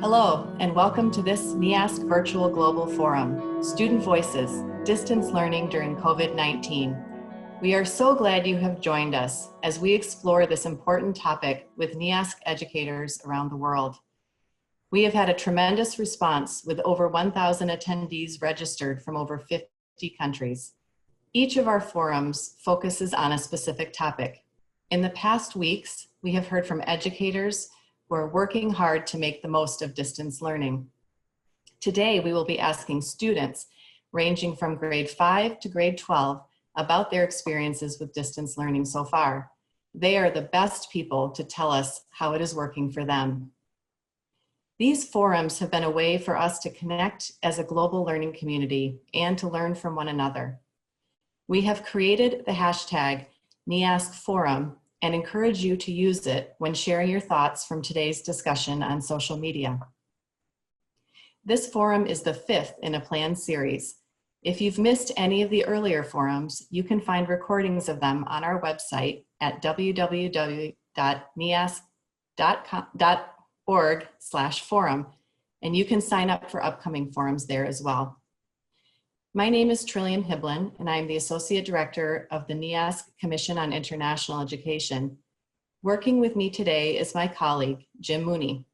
Hello, and welcome to this NEASC Virtual Global Forum, Student Voices, Distance Learning During COVID-19. We are so glad you have joined us as we explore this important topic with NEASC educators around the world. We have had a tremendous response with over 1,000 attendees registered from over 50 countries. Each of our forums focuses on a specific topic. In the past weeks, we have heard from educators who are working hard to make the most of distance learning. Today, we will be asking students ranging from grade 5 to grade 12 about their experiences with distance learning so far. They are the best people to tell us how it is working for them. These forums have been a way for us to connect as a global learning community and to learn from one another. We have created the hashtag NEASC Forum and encourage you to use it when sharing your thoughts from today's discussion on social media. This forum is the 5th in a planned series. If you've missed any of the earlier forums, you can find recordings of them on our website at www.neasc.org/forum, and you can sign up for upcoming forums there as well. My name is Trillium Hiblin, and I am the Associate Director of the NEASC Commission on International Education. Working with me today is my colleague, Jim Mooney.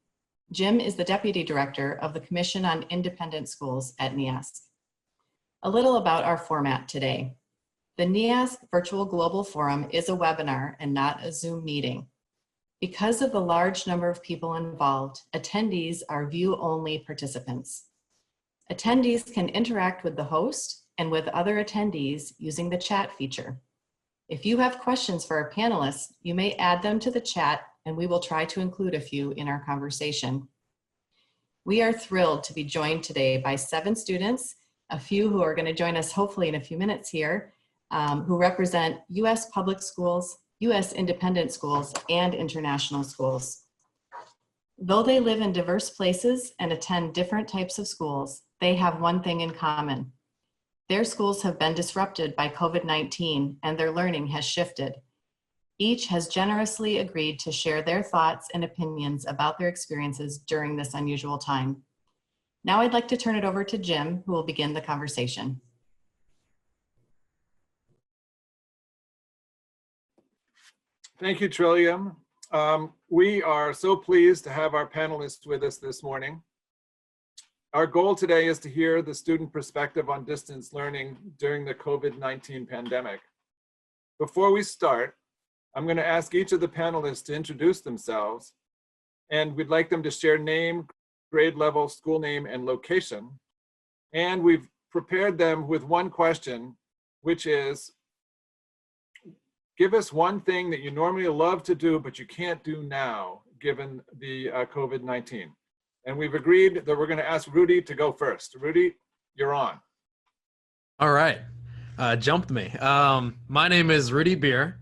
Jim is the Deputy Director of the Commission on Independent Schools at NEASC. A little about our format today. The NEASC Virtual Global Forum is a webinar and not a Zoom meeting. Because of the large number of people involved, attendees are view-only participants. Attendees can interact with the host and with other attendees using the chat feature. If you have questions for our panelists, you may add them to the chat and we will try to include a few in our conversation. We are thrilled to be joined today by 7 students, a few who are going to join us hopefully in a few minutes here, who represent U.S. public schools, U.S. independent schools, and international schools. Though they live in diverse places and attend different types of schools, they have one thing in common. Their schools have been disrupted by COVID-19 and their learning has shifted. Each has generously agreed to share their thoughts and opinions about their experiences during this unusual time. Now I'd like to turn it over to Jim, who will begin the conversation. Thank you, Trillium. We are so pleased to have our panelists with us this morning. Our goal today is to hear the student perspective on distance learning during the COVID-19 pandemic. Before we start, I'm going to ask each of the panelists to introduce themselves, and we'd like them to share name, grade level, school name, and location. And we've prepared them with one question, which is, give us one thing that you normally love to do, but you can't do now, given the COVID-19. And we've agreed that we're going to ask Rudy to go first. Rudy, you're on. All right. Jumped me. My name is Rudy Beer.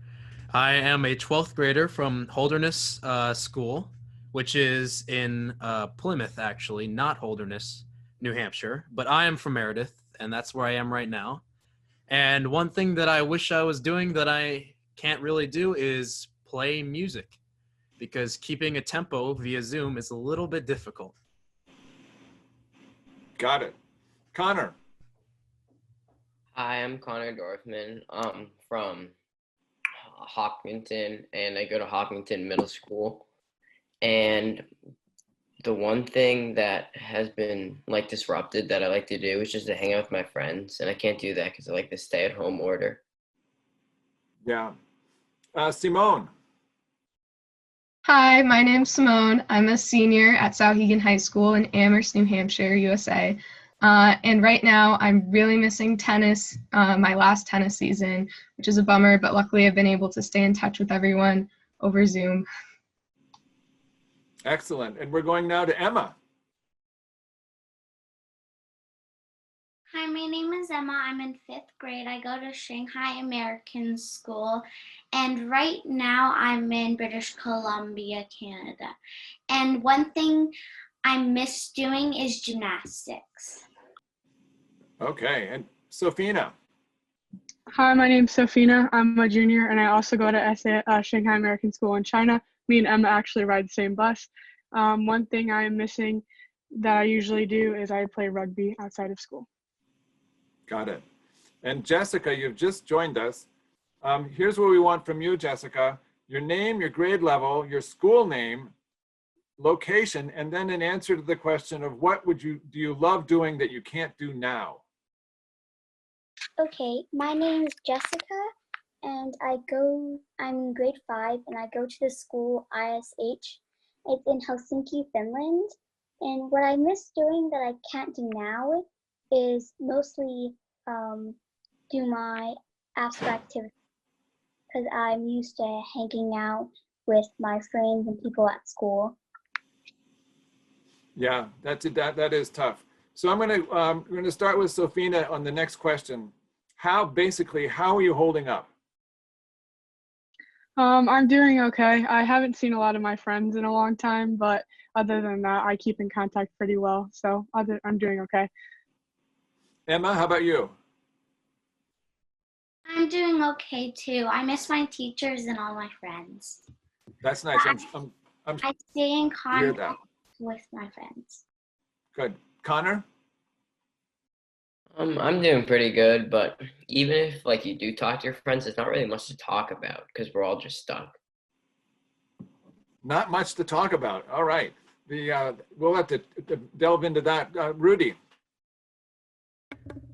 I am a 12th grader from Holderness School, which is in Plymouth, actually, not Holderness, New Hampshire. But I am from Meredith, and that's where I am right now. And one thing that I wish I was doing that I can't really do is play music, because keeping a tempo via Zoom is a little bit difficult. Got it. Connor. Hi, I'm Connor Dorfman. I'm from Hopkinton, and I go to Hopkinton Middle School. And the one thing that has been disrupted that I like to do is just to hang out with my friends, and I can't do that because I like the stay-at-home order. Yeah. Simone. Hi, my name's Simone. I'm a senior at Shaghai High School in Amherst, New Hampshire, USA. And right now I'm really missing tennis, my last tennis season, which is a bummer, but luckily I've been able to stay in touch with everyone over Zoom. Excellent. And we're going now to Emma. Hi, my name is Emma. I'm in 5th grade. I go to Shanghai American School, and right now I'm in British Columbia, Canada. And one thing I miss doing is gymnastics. Okay, and Sophina. Hi, my name's Sophina. I'm a junior, and I also go to Shanghai American School in China. Me and Emma actually ride the same bus. One thing I am missing that I usually do is I play rugby outside of school. Got it. And Jessica, you've just joined us. Here's what we want from you, Jessica. Your name, your grade level, your school name, location, and then an answer to the question of what do you love doing that you can't do now? Okay, my name is Jessica, and I'm in grade 5, and I go to the school ISH. It's in Helsinki, Finland. And what I miss doing that I can't do now is mostly do my after activities, because I'm used to hanging out with my friends and people at school. Yeah, that is tough. So we're gonna start with Sofina on the next question. How are you holding up? I'm doing okay. I haven't seen a lot of my friends in a long time, but other than that, I keep in contact pretty well. So I'm doing okay. Emma, how about you? I'm doing okay too. I miss my teachers and all my friends. That's nice. I stay in hear that. contact with my friends. Good. Connor? I'm doing pretty good, but even if like you do talk to your friends, it's not really much to talk about because we're all just stuck. Not much to talk about. All right. We'll have to delve into that. Rudy?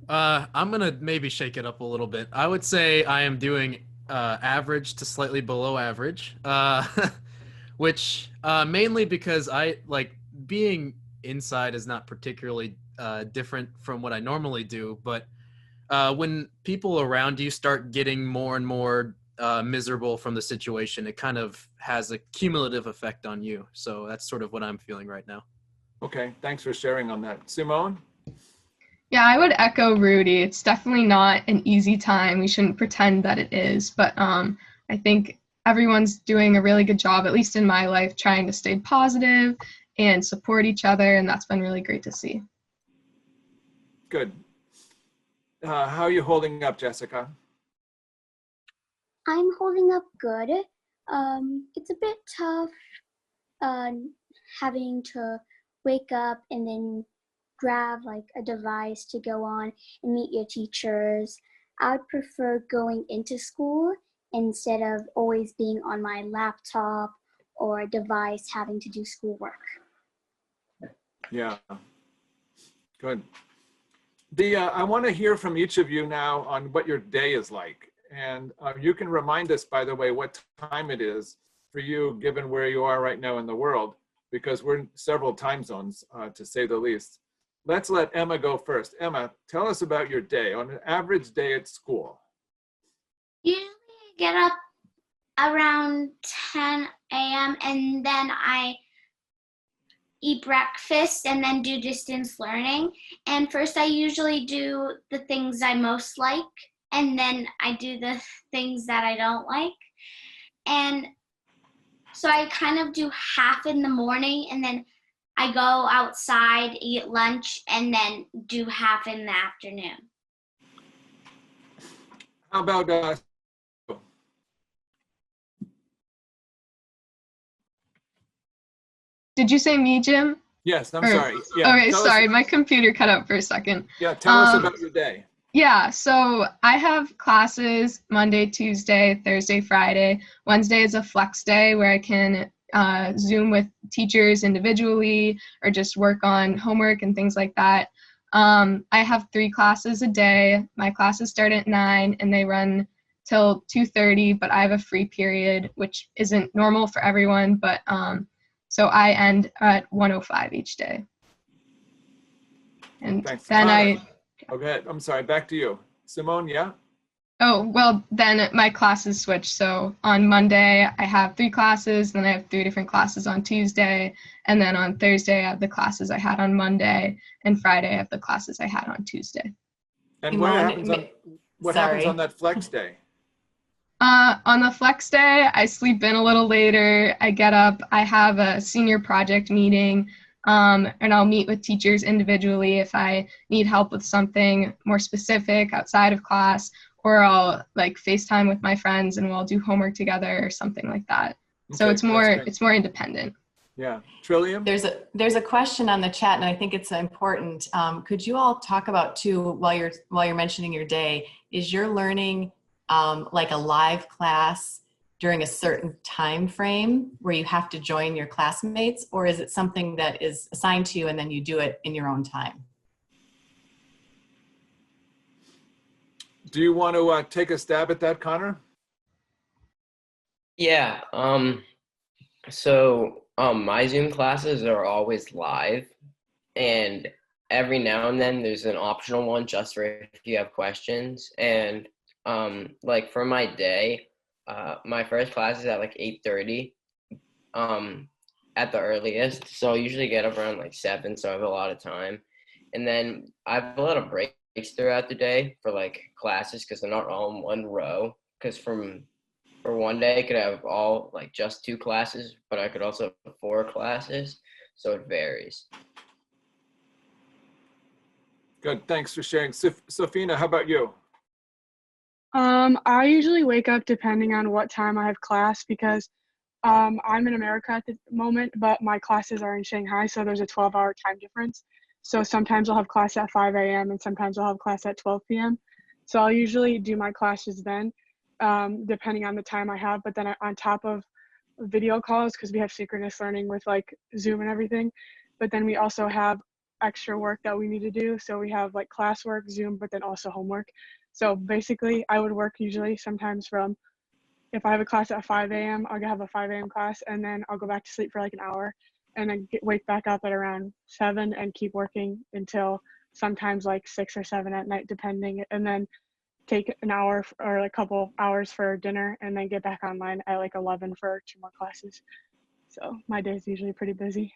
I'm gonna maybe shake it up a little bit. I would say I am doing average to slightly below average, which mainly because I like being inside is not particularly different from what I normally do. But when people around you start getting more and more miserable from the situation, it kind of has a cumulative effect on you. So that's sort of what I'm feeling right now. Okay, thanks for sharing on that. Simone? Yeah, I would echo Rudy. It's definitely not an easy time. We shouldn't pretend that it is, but I think everyone's doing a really good job, at least in my life, trying to stay positive and support each other, and that's been really great to see. Good. How are you holding up, Jessica? I'm holding up good. It's a bit tough having to wake up and then grab like a device to go on and meet your teachers. I would prefer going into school instead of always being on my laptop or a device having to do schoolwork. Yeah, good. I want to hear from each of you now on what your day is like. And you can remind us, by the way, what time it is for you, given where you are right now in the world, because we're in several time zones, to say the least. Let's let Emma go first. Emma, tell us about your day, on an average day at school. Usually I get up around 10 a.m. and then I eat breakfast and then do distance learning. And first I usually do the things I most like, and then I do the things that I don't like. And so I kind of do half in the morning, and then I go outside, eat lunch, and then do half in the afternoon. How about Did you say me, Jim? yes, I'm Or- sorry. Yeah, Okay, tell us- sorry, my computer cut out for a second. Yeah, tell us about your day. Yeah, so I have classes Monday, Tuesday, Thursday, Friday. Wednesday is a flex day where I can Zoom with teachers individually or just work on homework and things like that. I have 3 classes a day. My classes start at 9 and they run till 2:30, but I have a free period, which isn't normal for everyone, but so I end at 1:05 each day. And Thanks. then Okay, I'm sorry, back to you. Simone, yeah? Oh, well, then my classes switch. So on Monday, I have 3 classes, then I have 3 different classes on Tuesday, and then on Thursday, I have the classes I had on Monday, and Friday, I have the classes I had on Tuesday. And what happens on that flex day? On the flex day, I sleep in a little later. I get up, I have a senior project meeting, and I'll meet with teachers individually if I need help with something more specific outside of class, or I'll like FaceTime with my friends and we'll do homework together or something like that. So Okay, it's more independent. Yeah. Trillium? There's a question on the chat, and I think it's important. Could you all talk about too, while you're mentioning your day, is your learning like a live class during a certain time frame where you have to join your classmates, or is it something that is assigned to you and then you do it in your own time? Do you want to take a stab at that, Connor? Yeah. So my Zoom classes are always live, and every now and then there's an optional one just for if you have questions. And like for my day, my first class is at like 8:30 at the earliest. So I usually get up around like 7, so I have a lot of time. And then I have a lot of breaks throughout the day for like classes because they're not all in one row. Because for one day I could have all like just 2 classes, but I could also have 4 classes. So it varies. Good, thanks for sharing. Sofina, how about you? I usually wake up depending on what time I have class because I'm in America at the moment, but my classes are in Shanghai, so there's a 12-hour time difference. So sometimes I'll have class at 5 a.m. and sometimes I'll have class at 12 p.m. So I'll usually do my classes then, depending on the time I have. But then on top of video calls, because we have synchronous learning with like Zoom and everything, but then we also have extra work that we need to do. So we have like classwork, Zoom, but then also homework. So basically I would work usually sometimes from, if I have a class at 5 a.m., I'll have a 5 a.m. class, and then I'll go back to sleep for like an hour, and then wake back up at around 7 and keep working until sometimes like 6 or 7 at night, depending, and then take an hour or a couple hours for dinner, and then get back online at like 11 for 2 more classes. So my day is usually pretty busy.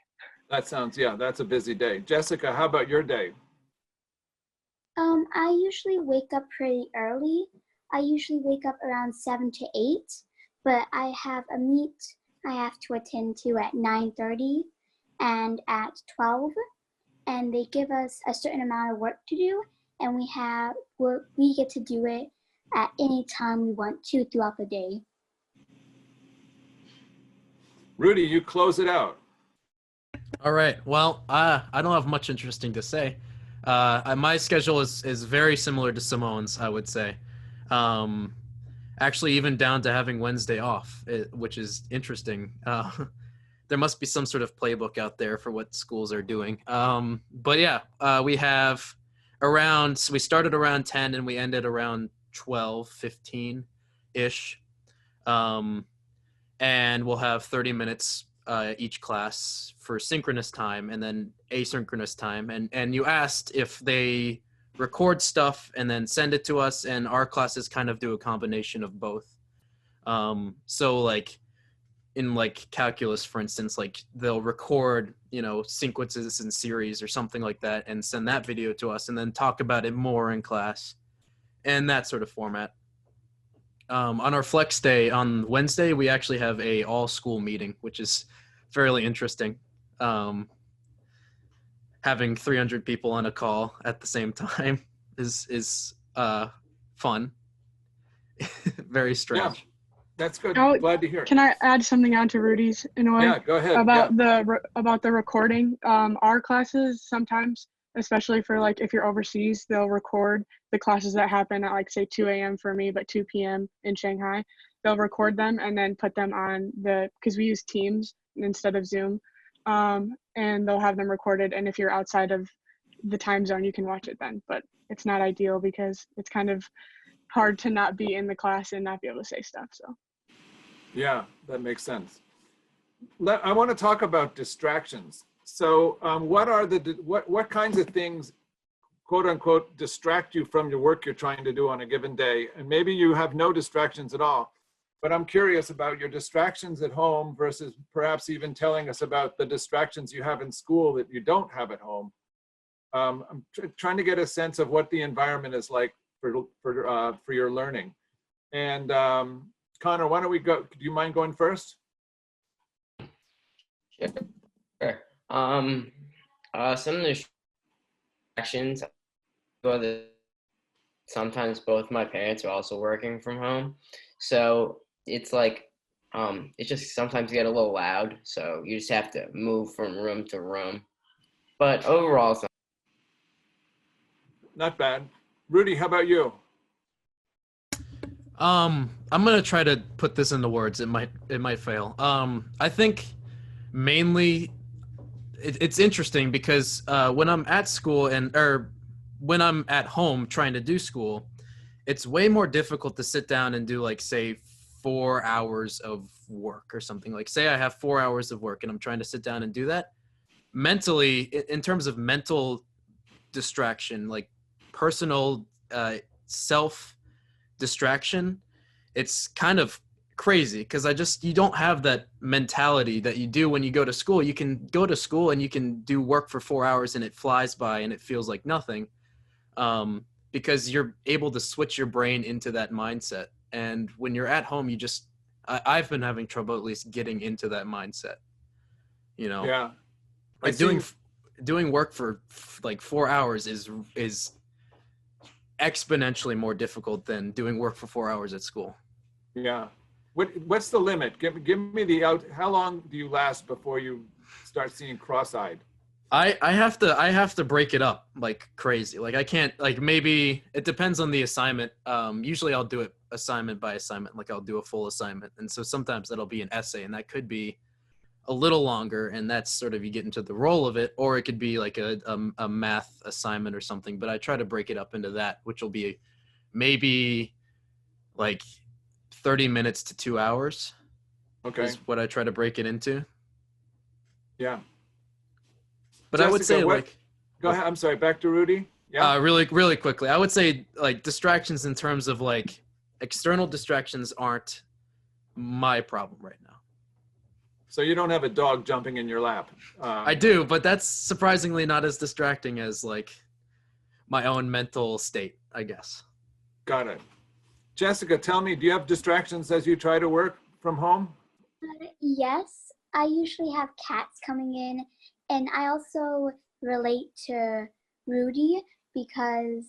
That sounds, yeah, that's a busy day. Jessica, how about your day? I usually wake up pretty early. I usually wake up around 7 to 8, but I have a meet I have to attend to at 9:30 and at 12, and they give us a certain amount of work to do, and we get to do it at any time we want to throughout the day. Rudy, you close it out. All right. Well, I don't have much interesting to say. My schedule is very similar to Simone's, I would say. Actually, even down to having Wednesday off, which is interesting. There must be some sort of playbook out there for what schools are doing. But yeah, we started around 10 and we ended around 12, 15-ish. And we'll have 30 minutes each class for synchronous time and then asynchronous time. And you asked if they record stuff and then send it to us, and our classes kind of do a combination of both. So like in like calculus, for instance, like they'll record, sequences in series or something like that and send that video to us and then talk about it more in class and that sort of format. On our flex day on Wednesday, we actually have a all school meeting, which is fairly interesting. Having 300 people on a call at the same time is fun. Very strange. Yeah, that's good. Oh, Glad to hear it. Can I add something on to Rudy's in a way? Yeah, go ahead. About the recording. Our classes sometimes, especially for like if you're overseas, they'll record the classes that happen at like say 2 a.m. for me, but 2 p.m. in Shanghai. They'll record them and then put them on because we use Teams instead of Zoom, and they'll have them recorded. And if you're outside of the time zone, you can watch it then. But it's not ideal because it's kind of hard to not be in the class and not be able to say stuff. So. Yeah, that makes sense. I want to talk about distractions. So what kinds of things, quote unquote, distract you from your work you're trying to do on a given day? And maybe you have no distractions at all, but I'm curious about your distractions at home versus perhaps even telling us about the distractions you have in school that you don't have at home. I'm trying to get a sense of what the environment is like for your learning. And Connor, why don't we go? Do you mind going first? Sure. Some of the distractions, sometimes both my parents are also working from home. So it's like It's just sometimes get a little loud, so you just have to move from room to room. But overall, it's Not bad. Rudy, how about you? I'm gonna try to put this into words. It might fail. I think mainly it's interesting because when I'm at school or when I'm at home trying to do school, it's way more difficult to sit down and do, like, say 4 hours of work or something. Like, say I have 4 hours of work and I'm trying to sit down and do that. Mentally, in terms of mental distraction, like personal self distraction, it's kind of crazy because you don't have that mentality that you do when you go to school. You can go to school and you can do work for 4 hours and it flies by and it feels like nothing, because you're able to switch your brain into that mindset. And when you're at home, I've been having trouble at least getting into that mindset, Yeah. like doing work for like 4 hours is exponentially more difficult than doing work for 4 hours at school. Yeah. What's the limit? Give me how long do you last before you start seeing cross-eyed? I have to break it up like crazy. Like, I can't, like, maybe it depends on the assignment. Usually I'll do it assignment by assignment. Like, I'll do a full assignment. And so sometimes that'll be an essay, and that could be a little longer, and that's sort of, you get into the role of it, or it could be like a math assignment or something. But I try to break it up into that, which will be maybe like 30 minutes to 2 hours. Okay. Is what I try to break it into. Yeah. But Jessica, I would say go ahead. I'm sorry. Back to Rudy. Yeah. Really, really quickly, I would say, like, distractions in terms of, like, external distractions aren't my problem right now. So you don't have a dog jumping in your lap. I do, but that's surprisingly not as distracting as, like, my own mental state, I guess. Got it. Jessica, tell me, do you have distractions as you try to work from home? Yes, I usually have cats coming in, and I also relate to Rudy because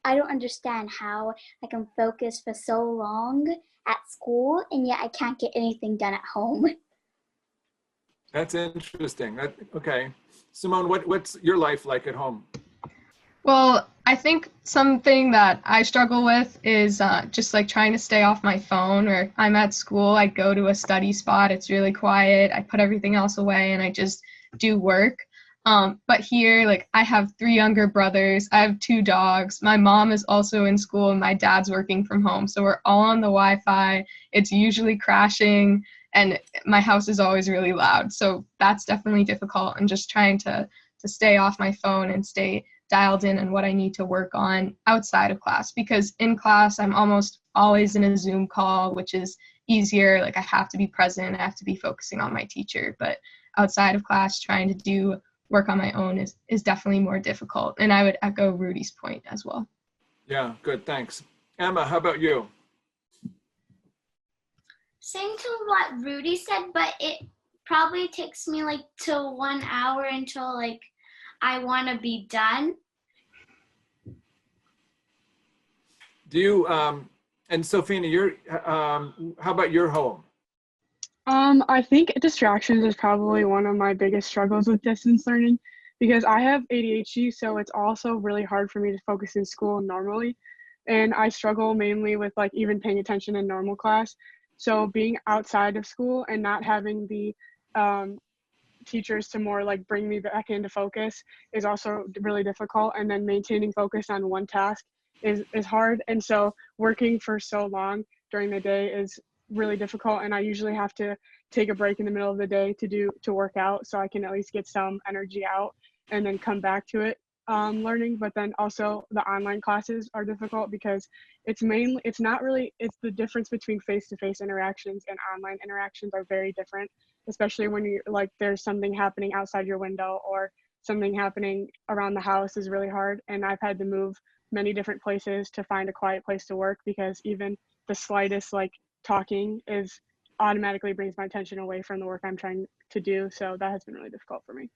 I don't understand how I can focus for so long at school and yet I can't get anything done at home. That's interesting. Okay. Simone, what's your life like at home? Well, I think something that I struggle with is just like trying to stay off my phone. Or I'm at school, I go to a study spot, it's really quiet, I put everything else away and I just do work. But here, like, I have 3 younger brothers, I have 2 dogs, my mom is also in school and my dad's working from home. So we're all on the Wi-Fi, it's usually crashing, and my house is always really loud. So that's definitely difficult, and just trying to stay off my phone and stay dialed in on what I need to work on outside of class, because in class I'm almost always in a Zoom call, which is easier. Like, I have to be present, I have to be focusing on my teacher, but outside of class trying to do work on my own is definitely more difficult. And I would echo Rudy's point as well. Yeah, good, thanks. Emma, how about you? Same to what Rudy said, but it probably takes me like till 1 hour until like I want to be done. Do you, and Sophina, how about your home? I think distractions is probably one of my biggest struggles with distance learning because I have ADHD, so it's also really hard for me to focus in school normally. And I struggle mainly with, like, even paying attention in normal class. So being outside of school and not having the teachers to more like bring me back into focus is also really difficult. And then maintaining focus on one task is hard. And so working for so long during the day is really difficult, and I usually have to take a break in the middle of the day to work out so I can at least get some energy out and then come back to it learning. But then also the online classes are difficult because it's the difference between face-to-face interactions and online interactions are very different, especially when you're like there's something happening outside your window or something happening around the house is really hard. And I've had to move many different places to find a quiet place to work because even the slightest like talking is automatically brings my attention away from the work I'm trying to do. So that has been really difficult for me.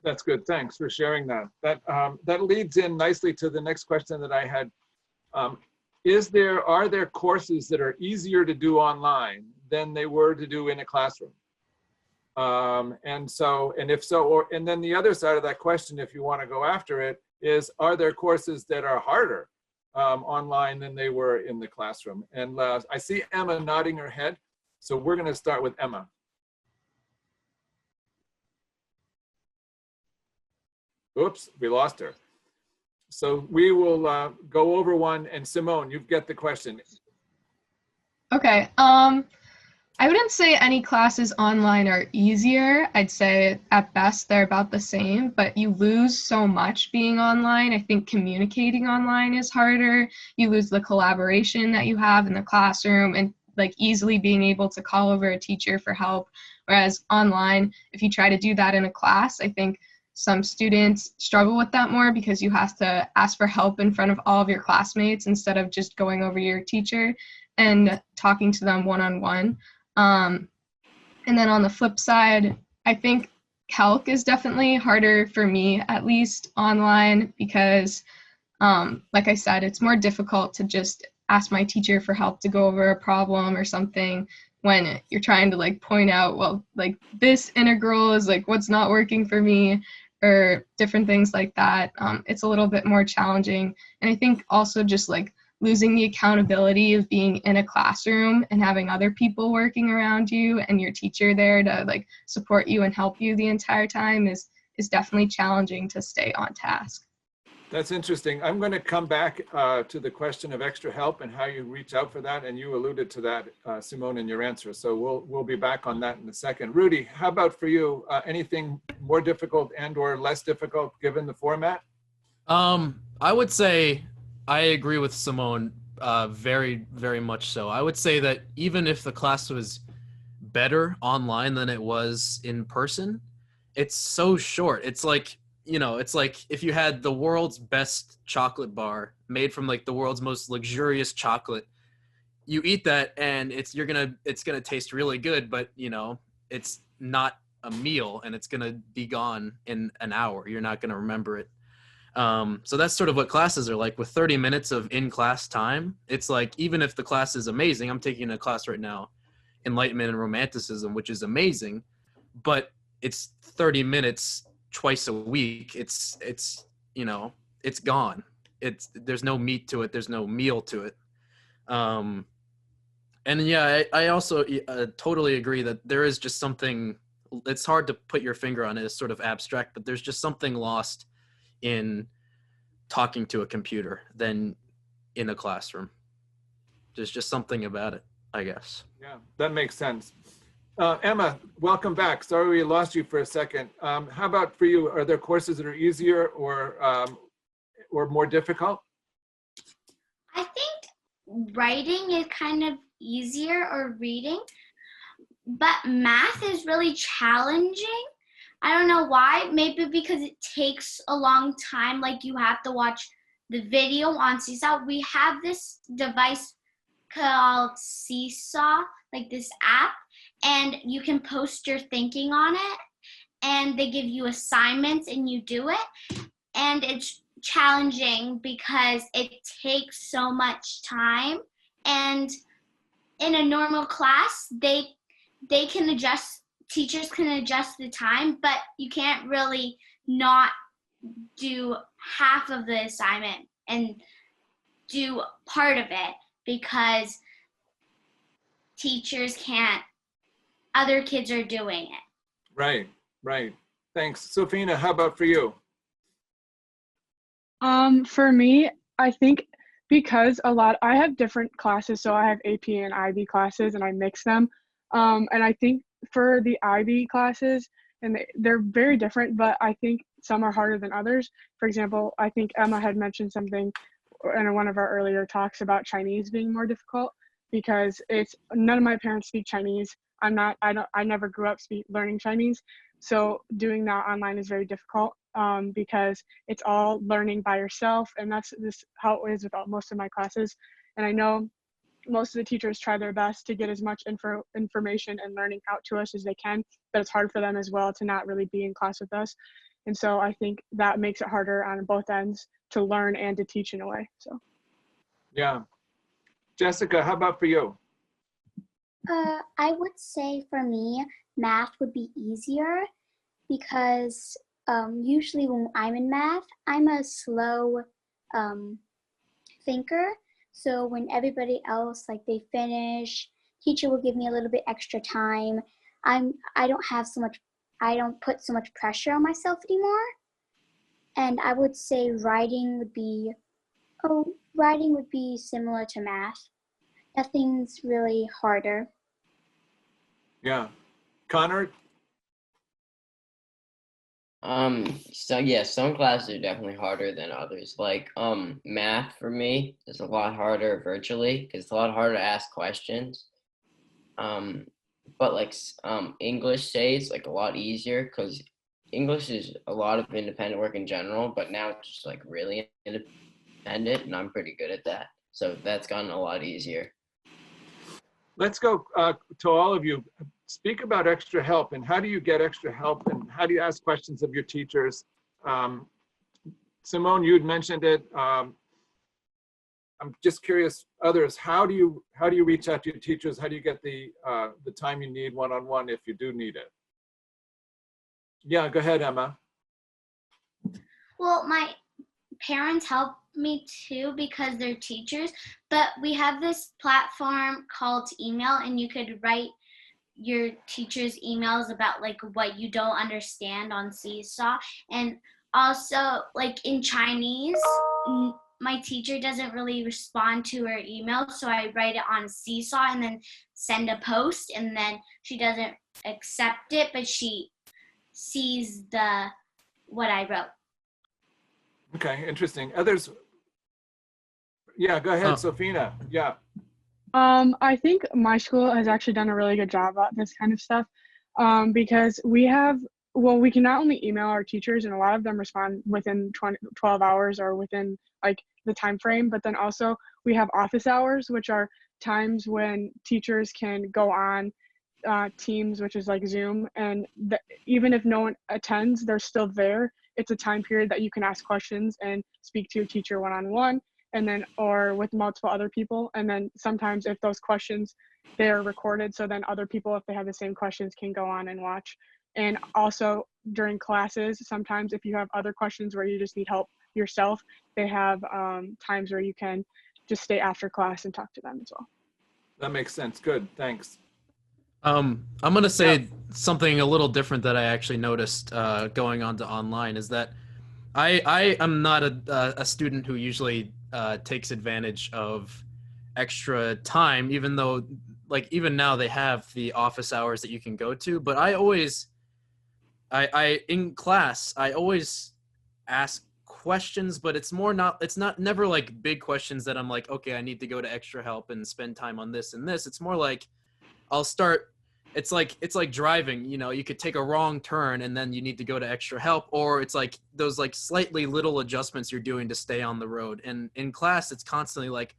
That's good. Thanks for sharing that. That leads in nicely to the next question that I had. Are there courses that are easier to do online than they were to do in a classroom? And if so, and then the other side of that question, if you want to go after it, is are there courses that are harder online than they were in the classroom? And I see Emma nodding her head. So we're going to start with Emma. Oops, we lost her. So we will go over one, and Simone, you get the question. Okay. I wouldn't say any classes online are easier. I'd say at best they're about the same, but you lose so much being online. I think communicating online is harder. You lose the collaboration that you have in the classroom and like easily being able to call over a teacher for help. Whereas online, if you try to do that in a class, I think some students struggle with that more because you have to ask for help in front of all of your classmates instead of just going over your teacher and talking to them one-on-one. And then on the flip side, I think calc is definitely harder for me, at least online, because like I said, it's more difficult to just ask my teacher for help to go over a problem or something when you're trying to like point out, well, like this integral is like what's not working for me or different things like that. It's a little bit more challenging. And I think also just like losing the accountability of being in a classroom and having other people working around you and your teacher there to like support you and help you the entire time is definitely challenging to stay on task. That's interesting. I'm going to come back to the question of extra help and how you reach out for that. And you alluded to that, Simone, in your answer. So we'll be back on that in a second. Rudy, how about for you? Anything more difficult and or less difficult given the format? I would say I agree with Simone very, very much so. I would say that even if the class was better online than it was in person, it's so short. It's like, you know, it's like if you had the world's best chocolate bar made from like the world's most luxurious chocolate, you eat that and it's gonna taste really good, but you know, it's not a meal and it's gonna be gone in an hour. You're not gonna remember it. So that's sort of what classes are like. With 30 minutes of in-class time, it's like, even if the class is amazing, I'm taking a class right now, Enlightenment and Romanticism, which is amazing, but it's 30 minutes twice a week. It's you know, it's gone. There's no meat to it. There's no meal to it. And yeah, I also totally agree that there is just something, it's hard to put your finger on it. It's sort of abstract, but there's just something lost in talking to a computer than in a classroom. There's just something about it, I guess. Yeah, that makes sense. Emma, welcome back. Sorry we lost you for a second. How about for you? Are there courses that are easier or more difficult? I think writing is kind of easier, or reading, but math is really challenging. I don't know why. Maybe because it takes a long time. Like you have to watch the video on Seesaw. We have this device called Seesaw, like this app, and you can post your thinking on it, and they give you assignments and you do it. And it's challenging because it takes so much time. And in a normal class, they can adjust, teachers can adjust the time, but you can't really not do half of the assignment and do part of it because teachers can't, other kids are doing it. Right, right. Thanks. Sofina, how about for you? For me, I think because I have different classes, so I have AP and IB classes and I mix them. And I think for the IB classes, and they're very different, but I think some are harder than others. For example, I think Emma had mentioned something in one of our earlier talks about Chinese being more difficult because none of my parents speak Chinese. I never grew up learning Chinese. So doing that online is very difficult because it's all learning by yourself. And that's how it is with most of my classes. And I know most of the teachers try their best to get as much information and learning out to us as they can, but it's hard for them as well to not really be in class with us. And so I think that makes it harder on both ends to learn and to teach in a way. So, yeah. Jessica, how about for you? I would say for me, math would be easier because usually when I'm in math, I'm a slow thinker. So when everybody else, like they finish, teacher will give me a little bit extra time. I don't have so much, I don't put so much pressure on myself anymore. And I would say writing would be similar to math. Nothing's really harder. Yeah. Connor? So yeah, some classes are definitely harder than others. Like math for me is a lot harder virtually because it's a lot harder to ask questions. But like English say it's like a lot easier because English is a lot of independent work in general, but now it's just like really independent, and I'm pretty good at that. So that's gotten a lot easier. Let's go to all of you. Speak about extra help and how do you get extra help and how do you ask questions of your teachers? Simone, you'd mentioned it. I'm just curious, others, how do you reach out to your teachers? How do you get the time you need one-on-one if you do need it? Yeah, go ahead, Emma. Well, my parents help me too because they're teachers, but we have this platform called email, and you could write your teacher's emails about like what you don't understand on Seesaw. And also like in Chinese, my teacher doesn't really respond to her email, so I write it on Seesaw and then send a post, and then she doesn't accept it, but she sees what I wrote. Okay, interesting. Others? Yeah, go ahead, Sofina. Yeah. I think my school has actually done a really good job at this kind of stuff because we can not only email our teachers, and a lot of them respond within 12 hours or within like the time frame, but then also we have office hours, which are times when teachers can go on Teams, which is like Zoom, and even if no one attends, they're still there. It's a time period that you can ask questions and speak to your teacher one-on-one, and then or with multiple other people. And then sometimes if those questions, they're recorded, so then other people, if they have the same questions, can go on and watch. And also during classes, sometimes if you have other questions where you just need help yourself, they have times where you can just stay after class and talk to them as well. That makes sense. Good, thanks. I'm gonna say something a little different that I actually noticed going on to online is that I am not a student who usually takes advantage of extra time, even though like even now they have the office hours that you can go to. But I in class I always ask questions, but it's never like big questions that I'm like, okay, I need to go to extra help and spend time on this and this. It's more like I'll start. It's like driving, you know, you could take a wrong turn and then you need to go to extra help, or it's like those like slightly little adjustments you're doing to stay on the road. And in class, it's constantly like,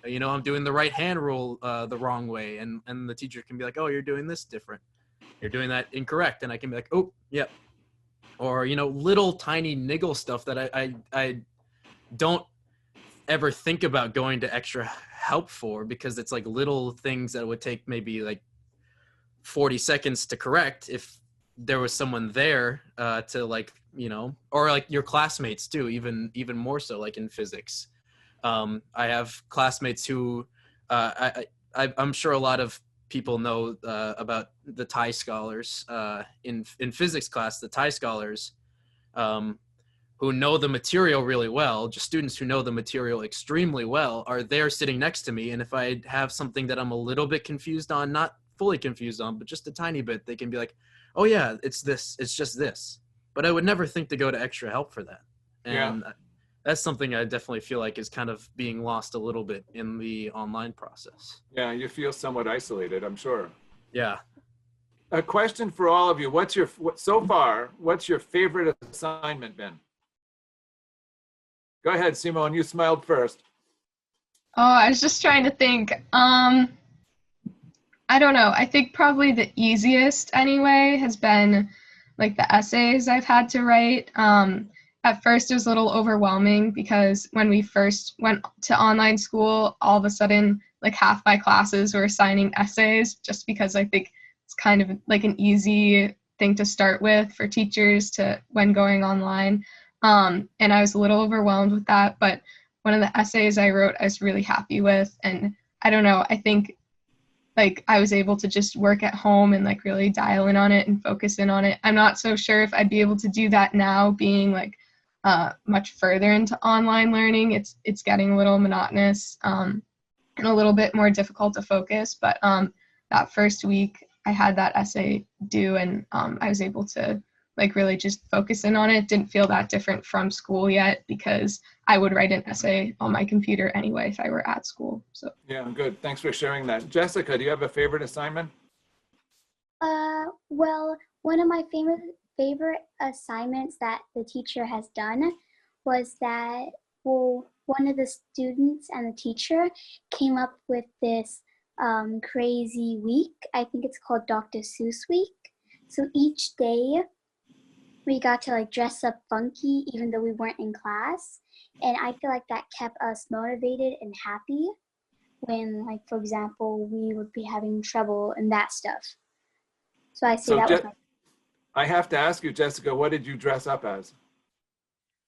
you know, I'm doing the right hand rule the wrong way. And the teacher can be like, oh, you're doing this different. You're doing that incorrect. And I can be like, oh, yep. Or, you know, little tiny niggle stuff that I don't ever think about going to extra help for, because it's like little things that would take maybe like 40 seconds to correct if there was someone there to like, you know, or like your classmates too, even more so like in physics. I have classmates who I'm sure a lot of people know about the TIE scholars in physics class, the TIE scholars who know the material really well, just students who know the material extremely well are there sitting next to me. And if I have something that I'm a little bit confused on, not fully confused on, but just a tiny bit, they can be like, oh yeah, it's just this. But I would never think to go to extra help for that. And that's something I definitely feel like is kind of being lost a little bit in the online process. Yeah, you feel somewhat isolated, I'm sure. Yeah. A question for all of you. What's your favorite assignment been? Go ahead, Simone, you smiled first. Oh, I was just trying to think. I don't know. I think probably the easiest anyway has been like the essays I've had to write. At first it was a little overwhelming because when we first went to online school, all of a sudden like half my classes were assigning essays, just because I think it's kind of like an easy thing to start with for teachers to when going online. And I was a little overwhelmed with that, but one of the essays I wrote I was really happy with. And I don't know, I think like I was able to just work at home and like really dial in on it and focus in on it. I'm not so sure if I'd be able to do that now, being like much further into online learning. It's getting a little monotonous and a little bit more difficult to focus. But that first week I had that essay due, and I was able to like really just focus in on it. Didn't feel that different from school yet, because I would write an essay on my computer anyway if I were at school. So Yeah, good. Thanks for sharing that. Jessica, do you have a favorite assignment? Well, one of my favorite assignments that the teacher has done was that, well, one of the students and the teacher came up with this crazy week. I think it's called Dr. Seuss Week. So each day we got to like dress up funky even though we weren't in class. And I feel like that kept us motivated and happy when, like, for example, we would be having trouble and that stuff. So I say that was my... I have to ask you, Jessica, what did you dress up as?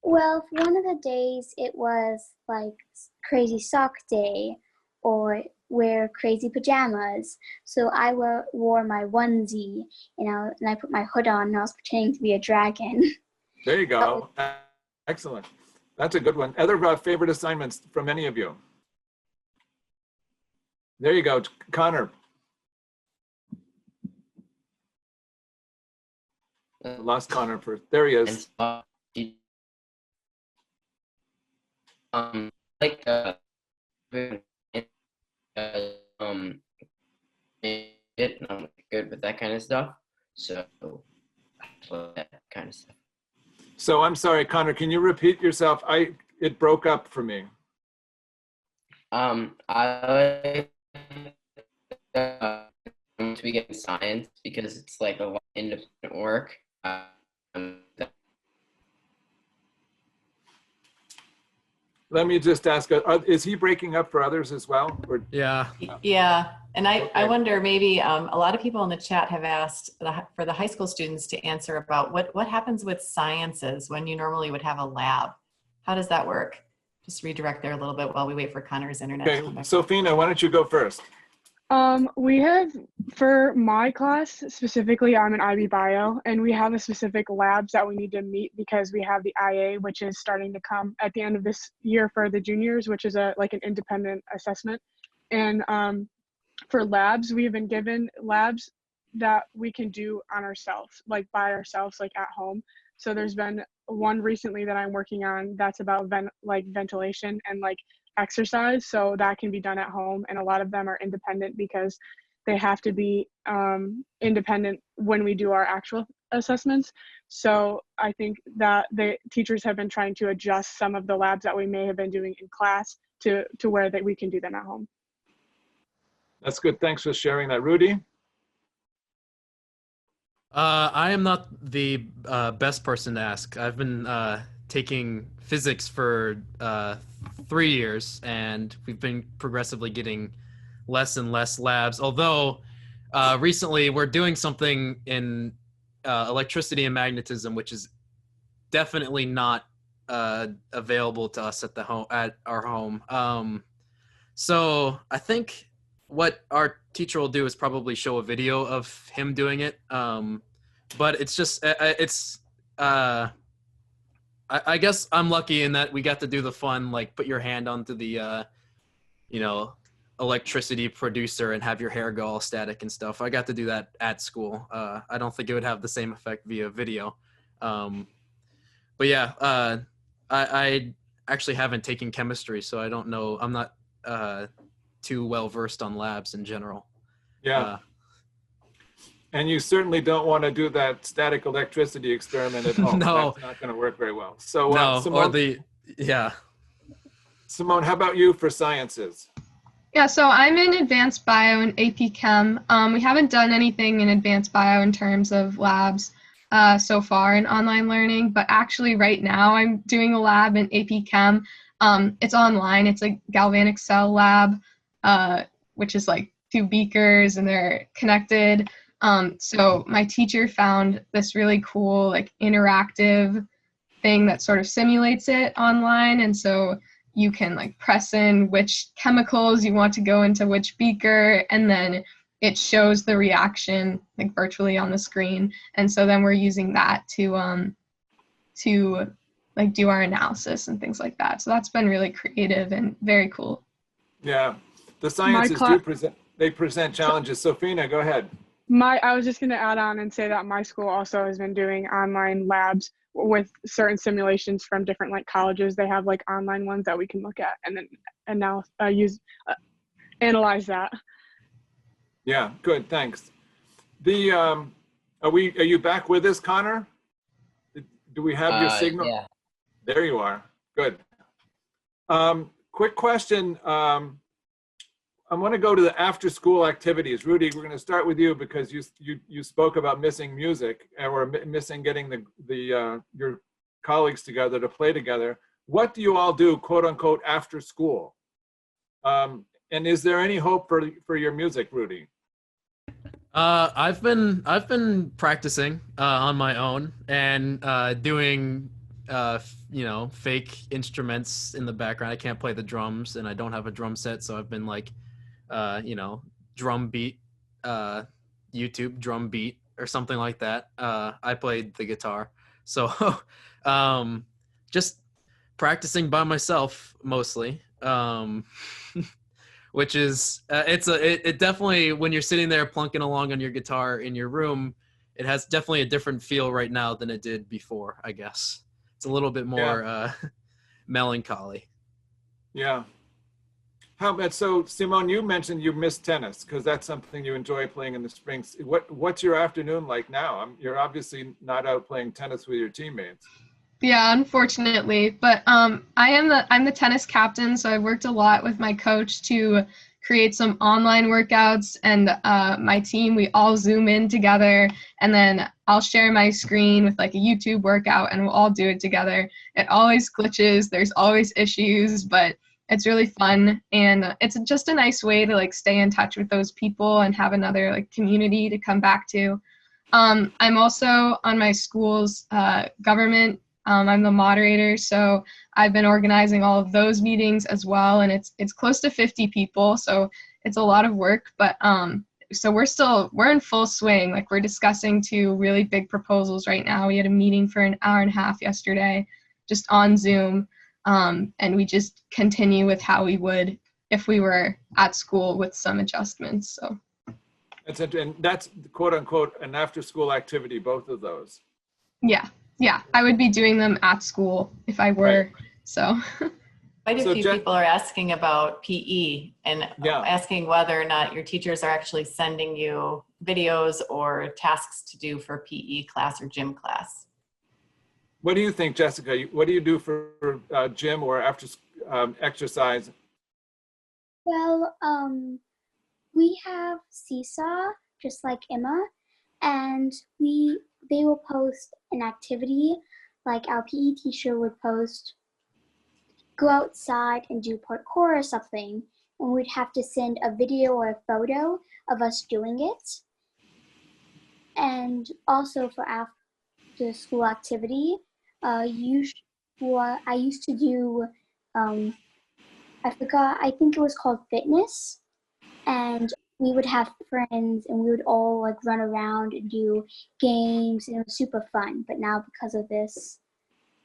Well, for one of the days it was like crazy sock day or wear crazy pajamas. So I wore my onesie, and I put my hood on and I was pretending to be a dragon. There you go. Excellent. That's a good one. Other favorite assignments from any of you? There you go, Connor. Lost Connor first. There he is. Like it, I'm good with that kind of stuff. So that kind of stuff. So I'm sorry, Connor, can you repeat yourself? It broke up for me. I to be getting science because it's like a lot of independent work. Let me just ask, is he breaking up for others as well? Or? Yeah. Yeah, and I Okay. wonder, maybe a lot of people in the chat have asked for the high school students to answer about what happens with sciences when you normally would have a lab. How does that work? Just redirect there a little bit while we wait for Connor's internet to come Okay, back. Sophina, why don't you go first? We have, for my class specifically, I'm in IB Bio, and we have a specific labs that we need to meet because we have the IA, which is starting to come at the end of this year for the juniors, which is like an independent assessment. And for labs, we have been given labs that we can do on ourselves, like by ourselves, like at home. So there's been one recently that I'm working on that's about ventilation and like exercise, so that can be done at home, and a lot of them are independent because they have to be independent when we do our actual assessments. So I think that the teachers have been trying to adjust some of the labs that we may have been doing in class to where that we can do them at home. That's good. Thanks for sharing that. Rudy? I am not the best person to ask. I've been taking physics for 3 years, and we've been progressively getting less and less labs. Although recently we're doing something in electricity and magnetism, which is definitely not available to us at our home. So I think what our teacher will do is probably show a video of him doing it. But it's just I guess I'm lucky in that we got to do the fun, like put your hand onto the, electricity producer and have your hair go all static and stuff. I got to do that at school. I don't think it would have the same effect via video. But yeah, I actually haven't taken chemistry, so I don't know. I'm not too well versed on labs in general. Yeah. And you certainly don't want to do that static electricity experiment at home. No. That's not going to work very well. So, No, Simone, Simone, how about you for sciences? Yeah, so I'm in advanced bio and AP Chem. We haven't done anything in advanced bio in terms of labs so far in online learning, but actually right now I'm doing a lab in AP Chem. It's online. It's a galvanic cell lab. which is like 2 beakers and they're connected. So my teacher found this really cool like interactive thing that sort of simulates it online. And so you can like press in which chemicals you want to go into which beaker, and then it shows the reaction like virtually on the screen. And so then we're using that to like do our analysis and things like that. So that's been really creative and very cool. Yeah, the sciences present challenges. Sophina, go ahead. I was just going to add on and say that my school also has been doing online labs with certain simulations from different like colleges. They have like online ones that we can look at and then now analyze that. Yeah, good, thanks. Are you back with us, Connor? Do we have your signal? Yeah. There you are. Good. Quick question. I want to go to the after-school activities. Rudy, we're going to start with you because you spoke about missing music or missing getting your colleagues together to play together. What do you all do, quote unquote, after school? And is there any hope for your music, Rudy? I've been practicing on my own and doing fake instruments in the background. I can't play the drums and I don't have a drum set, so I've been like drum beat, YouTube drum beat or something like that. I played the guitar, so just practicing by myself mostly. Which is it definitely, when you're sitting there plunking along on your guitar in your room, it has definitely a different feel right now than it did before. I guess it's a little bit more melancholy. Yeah. How about, so Simone, you mentioned you miss tennis because that's something you enjoy playing in the spring. What's your afternoon like now? You're obviously not out playing tennis with your teammates. Yeah, unfortunately, but I'm the tennis captain, so I've worked a lot with my coach to create some online workouts, and my team, we all Zoom in together, and then I'll share my screen with like a YouTube workout, and we'll all do it together. It always glitches, there's always issues, but it's really fun, and it's just a nice way to like stay in touch with those people and have another like community to come back to. I'm also on my school's government. I'm the moderator, so I've been organizing all of those meetings as well, and it's close to 50 people, so it's a lot of work, but so we're in full swing. Like, we're discussing 2 really big proposals right now. We had a meeting for an hour and a half yesterday, just on Zoom, and we just continue with how we would if we were at school with some adjustments. So and that's quote unquote an after school activity, both of those. Yeah, I would be doing them at school if I were, right. So. Quite a few people are asking about PE and asking whether or not your teachers are actually sending you videos or tasks to do for PE class or gym class. What do you think, Jessica? What do you do for gym or after exercise? Well, we have Seesaw, just like Emma, and they will post an activity, like our PE teacher would post, go outside and do parkour or something, and we'd have to send a video or a photo of us doing it. And also for after school activity, I used to do, I forgot, I think it was called fitness, and we would have friends and we would all like run around and do games, and it was super fun. But now because of this,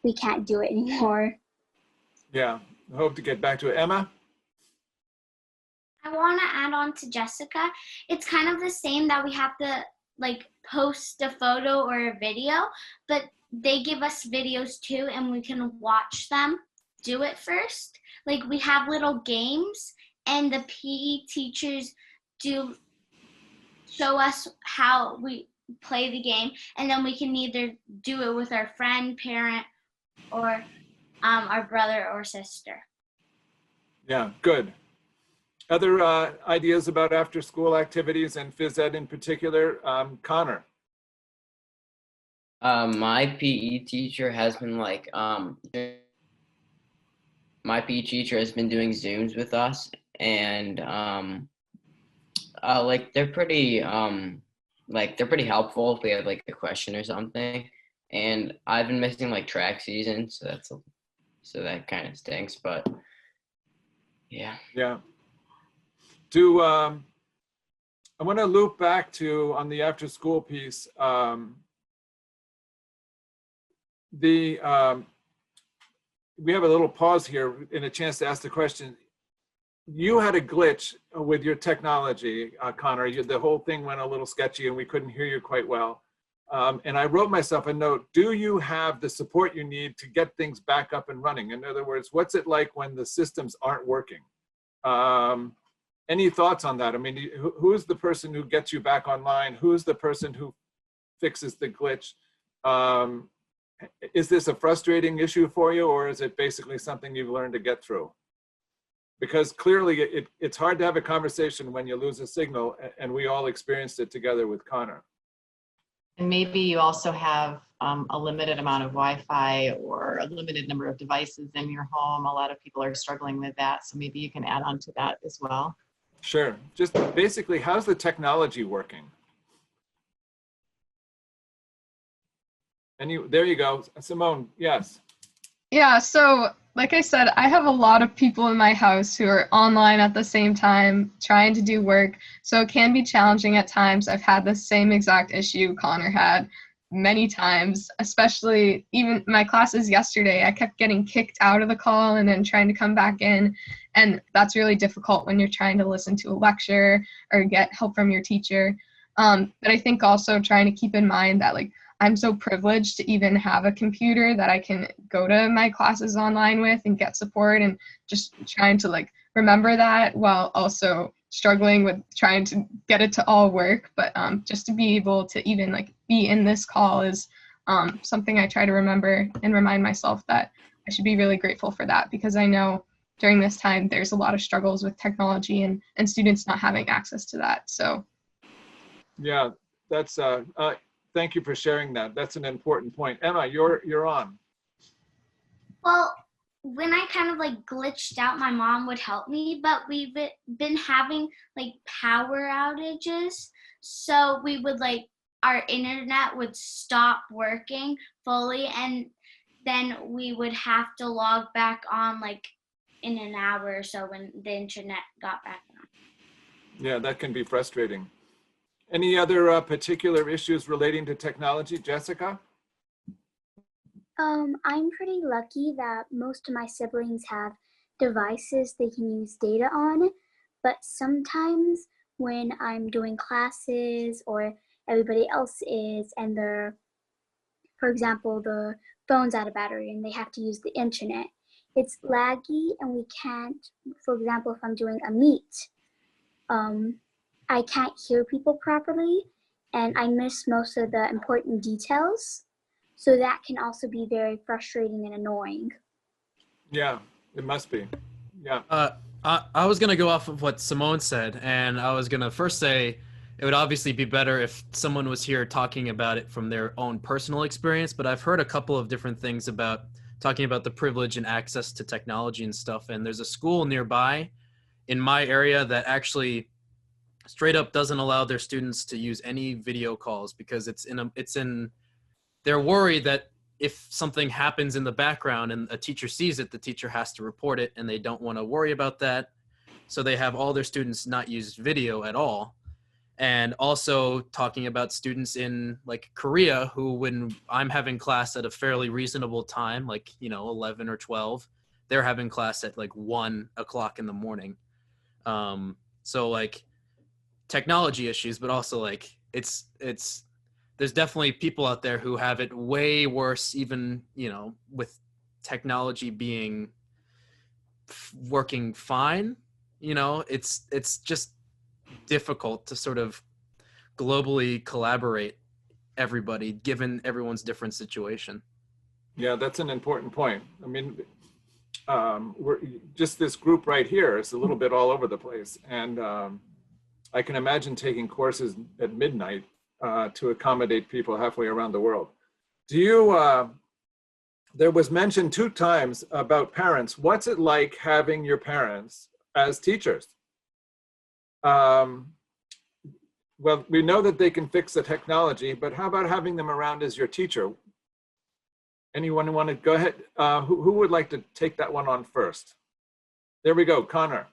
we can't do it anymore. Yeah, I hope to get back to it. Emma? I want to add on to Jessica. It's kind of the same, that we have to like post a photo or a video, but they give us videos too, and we can watch them do it first. Like, we have little games, and the PE teachers do show us how we play the game, and then we can either do it with our friend, parent, or our brother or sister. Yeah, good. Other ideas about after school activities and phys ed in particular? Connor? My PE teacher has been like, my PE teacher has been doing Zooms with us, and Like they're pretty they're pretty helpful if we have like a question or something. And I've been missing like track season, so that kind of stinks. But yeah. Yeah. I want to loop back to on the after school piece. We have a little pause here and a chance to ask the question. You had a glitch with your technology, Connor. The whole thing went a little sketchy and we couldn't hear you quite well. And I wrote myself a note. Do you have the support you need to get things back up and running? In other words, what's it like when the systems aren't working? Any thoughts on that? I mean, who's the person who gets you back online? Who's the person who fixes the glitch? Is this a frustrating issue for you, or is it basically something you've learned to get through? Because clearly it's hard to have a conversation when you lose a signal, and we all experienced it together with Connor. And maybe you also have a limited amount of Wi-Fi or a limited number of devices in your home. A lot of people are struggling with that. So maybe you can add on to that as well. Sure. Just basically, how's the technology working? And there you go. Simone, yes. Yeah, so like I said, I have a lot of people in my house who are online at the same time trying to do work. So it can be challenging at times. I've had the same exact issue Connor had many times, especially even my classes yesterday. I kept getting kicked out of the call and then trying to come back in. And that's really difficult when you're trying to listen to a lecture or get help from your teacher. But I think also trying to keep in mind that like I'm so privileged to even have a computer that I can go to my classes online with and get support, and just trying to like remember that while also struggling with trying to get it to all work. But just to be able to even like be in this call is something I try to remember and remind myself that I should be really grateful for that, because I know during this time there's a lot of struggles with technology and students not having access to that. So yeah, that's thank you for sharing that. That's an important point. Emma, you're on. Well, when I kind of like glitched out, my mom would help me, but we've been having like power outages. So we would like, our internet would stop working fully, and then we would have to log back on like in an hour or so when the internet got back on. Yeah, that can be frustrating. Any other particular issues relating to technology, Jessica? I'm pretty lucky that most of my siblings have devices they can use data on, but sometimes when I'm doing classes or everybody else is and for example, the phone's out of battery and they have to use the internet, it's laggy and we can't, for example, if I'm doing a meet, I can't hear people properly and I miss most of the important details. So that can also be very frustrating and annoying. Yeah, it must be. Yeah. I was going to go off of what Simone said, and I was going to first say it would obviously be better if someone was here talking about it from their own personal experience, but I've heard a couple of different things about talking about the privilege and access to technology and stuff. And there's a school nearby in my area that actually straight up doesn't allow their students to use any video calls because they're worried that if something happens in the background and a teacher sees it, the teacher has to report it, and they don't want to worry about that. So they have all their students not use video at all. And also talking about students in like Korea who, when I'm having class at a fairly reasonable time, like, 11 or 12, they're having class at like 1 o'clock in the morning. So like technology issues, but also like there's definitely people out there who have it way worse, even, with technology being working fine. It's just difficult to sort of globally collaborate everybody, given everyone's different situation. Yeah, that's an important point. I mean, we're just this group right here is a little bit all over the place. And I can imagine taking courses at midnight to accommodate people halfway around the world. There was mentioned 2 times about parents. What's it like having your parents as teachers? Well, we know that they can fix the technology, but how about having them around as your teacher? Anyone want to go ahead? Who would like to take that one on first? There we go, Connor.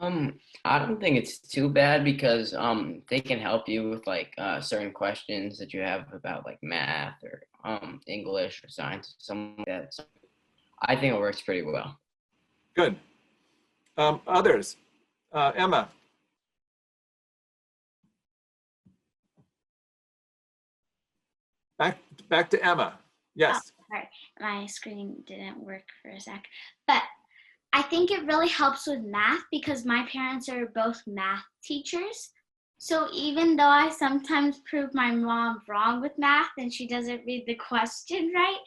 I don't think it's too bad because they can help you with like certain questions that you have about like math or English or science, something like that. So I think it works pretty well. Good. Others? Emma. Back to Emma. Yes. Oh, sorry, my screen didn't work for a sec. But I think it really helps with math because my parents are both math teachers. So even though I sometimes prove my mom wrong with math and she doesn't read the question right,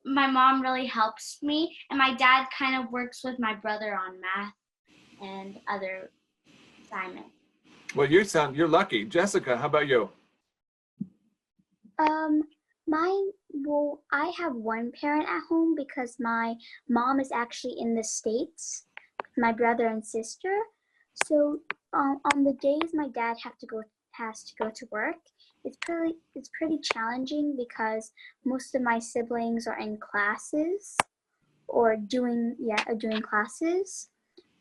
my mom really helps me, and my dad kind of works with my brother on math and other assignments. Well, you're lucky. Jessica, how about you? Well, I have one parent at home because my mom is actually in the States, my brother and sister. So on the days my dad has to go to work, it's pretty challenging because most of my siblings are in classes or doing classes.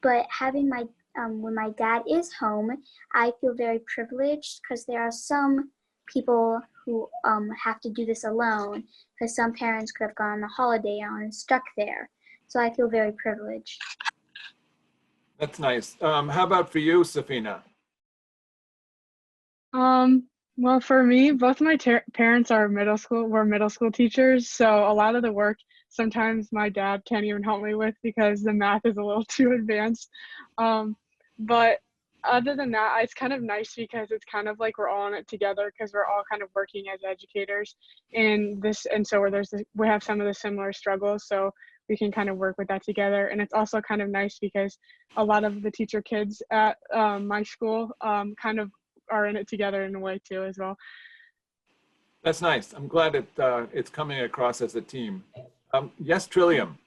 But having when my dad is home, I feel very privileged because there are some people who have to do this alone because some parents could have gone on a holiday and stuck there. So I feel very privileged. That's nice. How about for you, Safina? Well, for me, both my parents were middle school teachers. So a lot of the work sometimes my dad can't even help me with because the math is a little too advanced. But other than that, it's kind of nice because it's kind of like we're all in it together because we're all kind of working as educators so we have some of the similar struggles, so we can kind of work with that together. And it's also kind of nice because a lot of the teacher kids at my school kind of are in it together in a way too as well. That's nice. I'm glad it's coming across as a team. Yes, Trillium.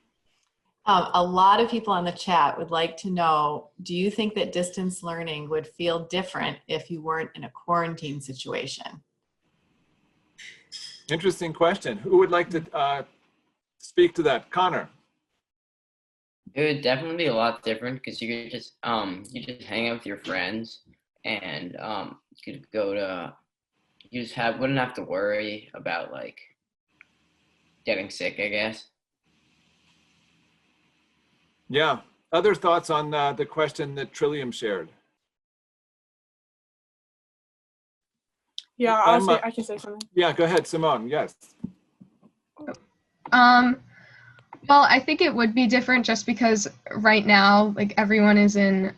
A lot of people on the chat would like to know, do you think that distance learning would feel different if you weren't in a quarantine situation? Interesting question. Who would like to speak to that? Connor. It would definitely be a lot different because you could just hang out with your friends and you could wouldn't have to worry about like getting sick, I guess. Yeah. Other thoughts on the question that Trillium shared? Yeah, I can say something. Yeah, go ahead, Simone. Yes. Well, I think it would be different just because right now, like everyone is in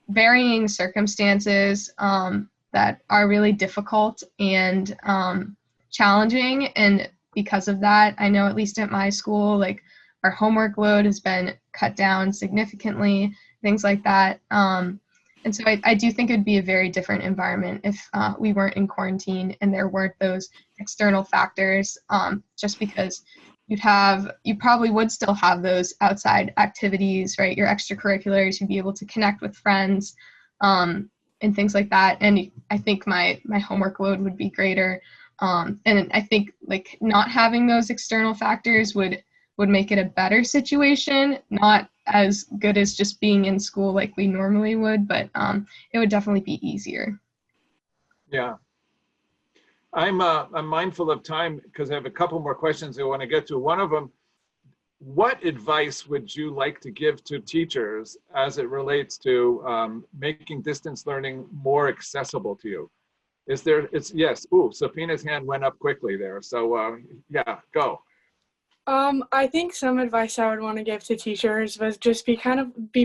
varying circumstances that are really difficult and challenging. And because of that, I know at least at my school, like our homework load has been cut down significantly, things like that. And so I do think it'd be a very different environment if we weren't in quarantine and there weren't those external factors, just because you probably would still have those outside activities, right? Your extracurriculars, you'd be able to connect with friends and things like that. And I think my homework load would be greater. And I think like not having those external factors would make it a better situation, not as good as just being in school like we normally would, but it would definitely be easier. Yeah. I'm mindful of time because I have a couple more questions I want to get to. One of them, what advice would you like to give to teachers as it relates to making distance learning more accessible to you? Yes. Ooh, Safina's hand went up quickly there. So yeah, go. I think some advice I would want to give to teachers was just be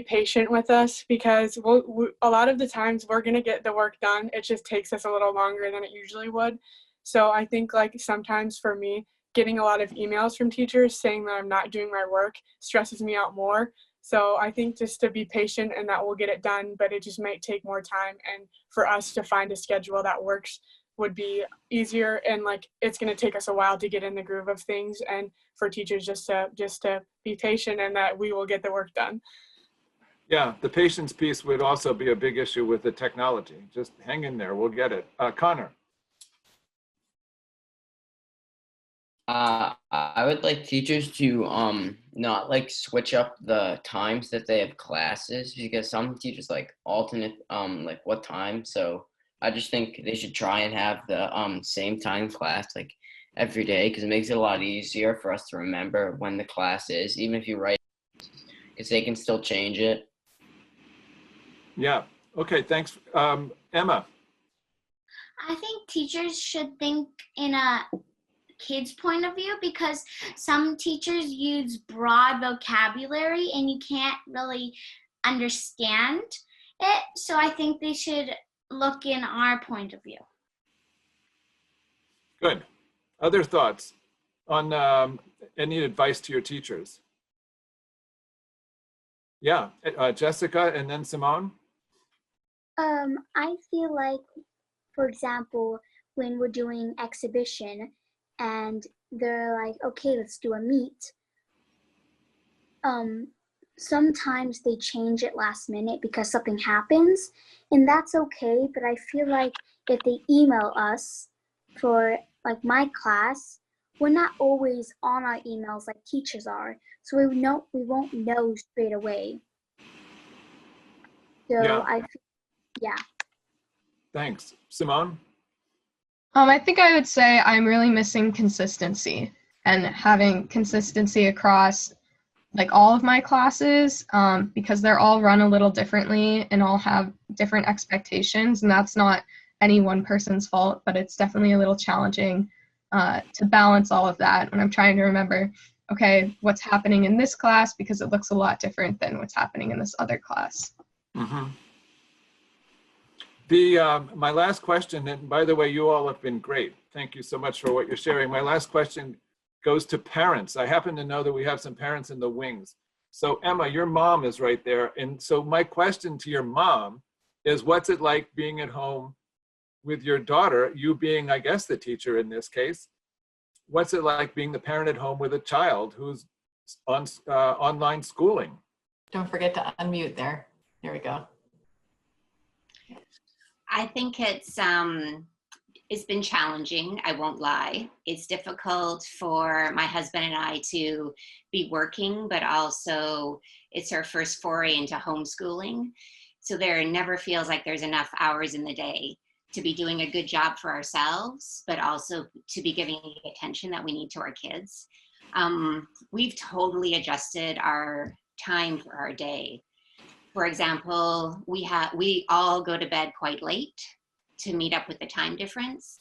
patient with us because a lot of the times we're going to get the work done. It just takes us a little longer than it usually would. So I think like sometimes for me, getting a lot of emails from teachers saying that I'm not doing my work stresses me out more. So I think just to be patient and that we'll get it done, but it just might take more time. And for us to find a schedule that works would be easier, and like it's going to take us a while to get in the groove of things, and for teachers just to be patient and that we will get the work done. Yeah, the patience piece would also be a big issue with the technology. Just hang in there, we'll get it. Connor. I would like teachers to not like switch up the times that they have classes, because some teachers like alternate like what time. So I just think they should try and have the same time class like every day, because it makes it a lot easier for us to remember when the class is, even if you write, because they can still change it. Yeah, okay, thanks. Emma. I think teachers should think in a kid's point of view, because some teachers use broad vocabulary and you can't really understand it. So I think they should look in our point of view. Good. Other thoughts on any advice to your teachers? Yeah, Jessica and then Simone. I feel like, for example, when we're doing exhibition and they're like, okay, let's do a meet. Sometimes they change it last minute because something happens, and that's okay. But I feel like if they email us for like my class, we're not always on our emails like teachers are, so we won't know straight away. So Yeah. Yeah. Thanks. Simone? I think I would say I'm really missing consistency, and having consistency across like all of my classes, because they're all run a little differently and all have different expectations, and that's not any one person's fault, but it's definitely a little challenging to balance all of that when I'm trying to remember, okay, what's happening in this class, because it looks a lot different than what's happening in this other class. Mm-hmm. My last question, and by the way, you all have been great. Thank you so much for what you're sharing. My last question goes to parents. I happen to know that we have some parents in the wings. So Emma, your mom is right there. And so my question to your mom is, what's it like being at home with your daughter, you being, I guess, the teacher in this case? What's it like being the parent at home with a child who's on online schooling? Don't forget to unmute there. Here we go. I think it's been challenging, I won't lie. It's difficult for my husband and I to be working, but also it's our first foray into homeschooling. So there never feels like there's enough hours in the day to be doing a good job for ourselves, but also to be giving the attention that we need to our kids. We've totally adjusted our time for our day. For example, we all go to bed quite late to meet up with the time difference.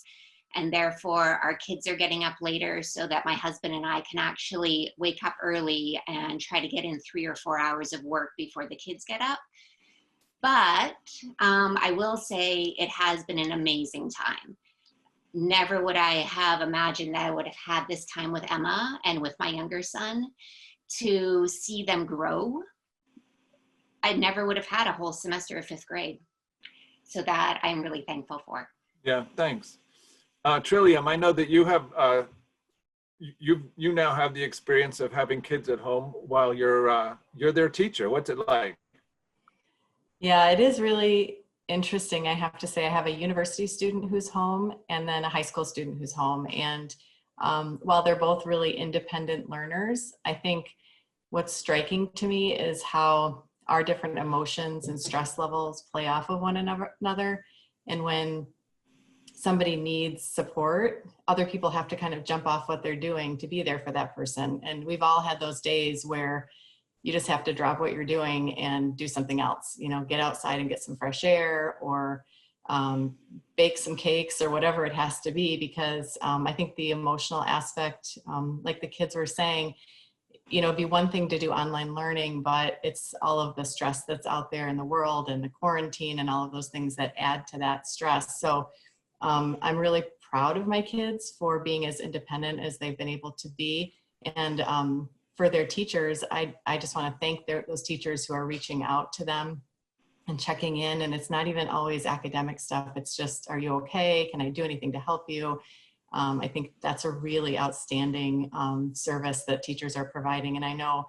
And therefore our kids are getting up later so that my husband and I can actually wake up early and try to get in 3 or 4 hours of work before the kids get up. But I will say it has been an amazing time. Never would I have imagined that I would have had this time with Emma and with my younger son to see them grow. I never would have had a whole semester of 5th grade. So that I'm really thankful for. Yeah, thanks. Trillium, I know that you have, you now have the experience of having kids at home while you're their teacher. What's it like? Yeah, it is really interesting. I have to say I have a university student who's home and then a high school student who's home. And while they're both really independent learners, I think what's striking to me is how our different emotions and stress levels play off of one another. And when somebody needs support, other people have to kind of jump off what they're doing to be there for that person. And we've all had those days where you just have to drop what you're doing and do something else, you know, get outside and get some fresh air, or bake some cakes, or whatever it has to be, because I think the emotional aspect, like the kids were saying, you know, it'd be one thing to do online learning, but it's all of the stress that's out there in the world and the quarantine and all of those things that add to that stress. So I'm really proud of my kids for being as independent as they've been able to be. And for their teachers, I just want to thank those teachers who are reaching out to them and checking in. And it's not even always academic stuff. It's just, are you okay? Can I do anything to help you? I think that's a really outstanding service that teachers are providing. And I know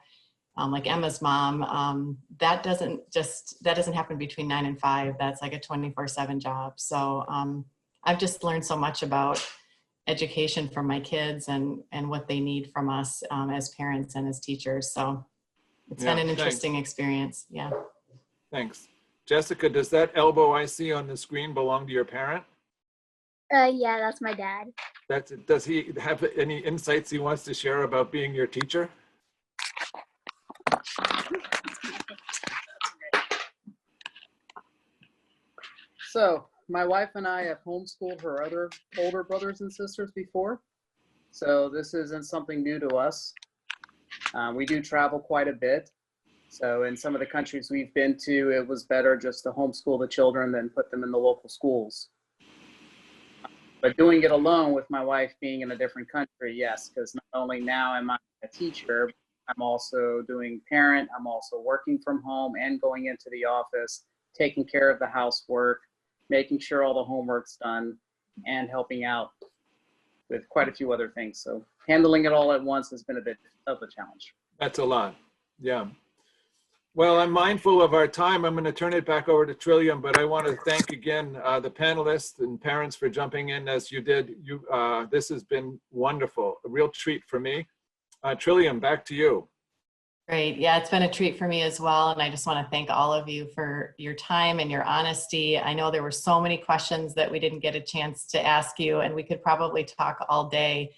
like Emma's mom, that doesn't happen between 9 and 5. That's like a 24/7 job. So I've just learned so much about education from my kids and what they need from us as parents and as teachers. So it's been an interesting experience. Yeah. Thanks. Jessica, does that elbow I see on the screen belong to your parent? Yeah, that's my dad. Does he have any insights he wants to share about being your teacher? So my wife and I have homeschooled her other older brothers and sisters before. So this isn't something new to us. We do travel quite a bit. So in some of the countries we've been to, it was better just to homeschool the children than put them in the local schools. But doing it alone with my wife being in a different country, yes, because not only now am I a teacher, I'm also doing parent, I'm also working from home and going into the office, taking care of the housework, making sure all the homework's done, and helping out with quite a few other things. So handling it all at once has been a bit of a challenge. That's a lot. Yeah. Well, I'm mindful of our time. I'm going to turn it back over to Trillium, but I want to thank again the panelists and parents for jumping in as you did. This has been wonderful, a real treat for me. Trillium, back to you. Great. Yeah, it's been a treat for me as well. And I just want to thank all of you for your time and your honesty. I know there were so many questions that we didn't get a chance to ask you, and we could probably talk all day.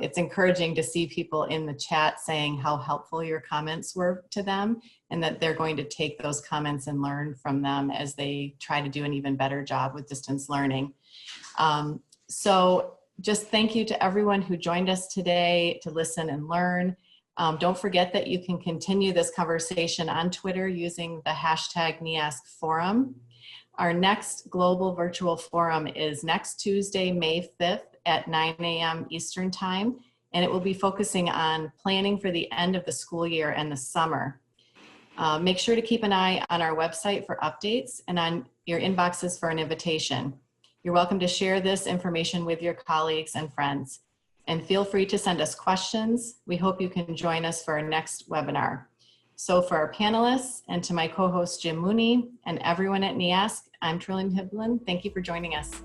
It's encouraging to see people in the chat saying how helpful your comments were to them and that they're going to take those comments and learn from them as they try to do an even better job with distance learning. So just thank you to everyone who joined us today to listen and learn. Don't forget that you can continue this conversation on Twitter using the hashtag NEASC Forum. Our next global virtual forum is next Tuesday, May 5th at 9 a.m. Eastern Time, and it will be focusing on planning for the end of the school year and the summer. Make sure to keep an eye on our website for updates and on your inboxes for an invitation. You're welcome to share this information with your colleagues and friends. And feel free to send us questions. We hope you can join us for our next webinar. So for our panelists and to my co-host Jim Mooney and everyone at NEASC, I'm Trillium Hiblin. Thank you for joining us.